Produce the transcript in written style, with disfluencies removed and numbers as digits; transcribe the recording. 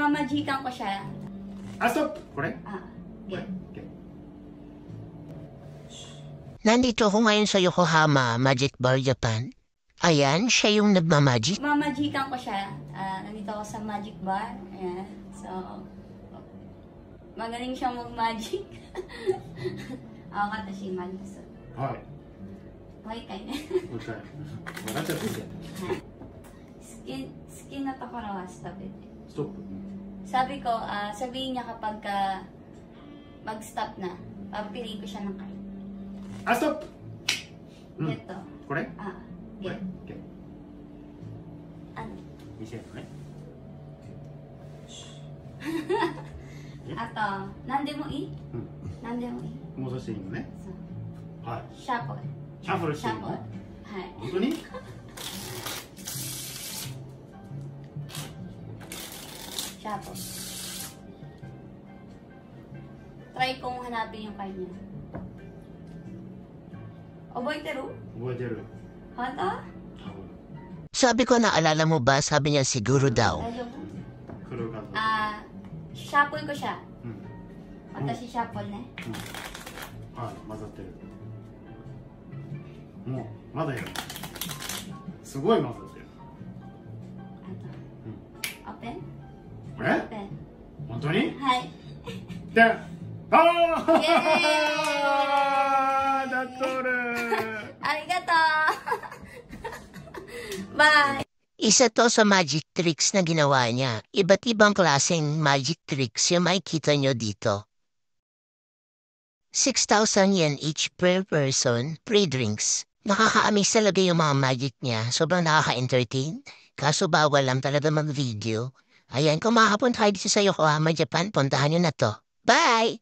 Mamajikan ko siya. Stop! これ Get. Okay. Nandito ako ngayon sa Yokohama Magic Bar, Japan. Ayan, siya yung nagmamagic. Mamajikan ko siya. Nandito ako sa Magic Bar. Ayan. So, magaling siyang mag-magic. Ako katashi magic. はい。もう一回ね。もう一回。笑っちゃっていいじゃん。好きなところはストップ。ストップ。Sabi ko, sabihin niya kapag mag-stop na, papiliin ko siya ng card. ストップ。Get to. これ Get. OK。見せるのね。あと、何でもいい？何でもいい。もうそしていいのね。はい。シャッフル。シャッフルしていいの？はい。本当に？シャッフル。Try kong hanapin yung card niya. 覚えてる？覚えてる。本当？ Sabi ko, naalala mo ba? Sabi niya siguro daw. 大丈夫？ 来るかと。シャッフルko siya. 私シャッフルね。はい、混ざってる。もう、まだやる。すごい混ざってる。オープン？え？オープン。本当に？はい。で、ああ！イエーイ！だっとる。ありがとう。バイ。Isa to sa magic tricks na ginawa niya. Iba't ibang klaseng magic tricks yung makikita nyo dito. 6,000 yen each per person, free drinks. Nakaka-amaze talaga yung mga magic niya. Sobrang nakaka-entertain. Kaso bawal lang talaga mag-video. Ayan, kung makapunta kayo dito sa Yokohama, Japan, puntahan nyo na to. Bye!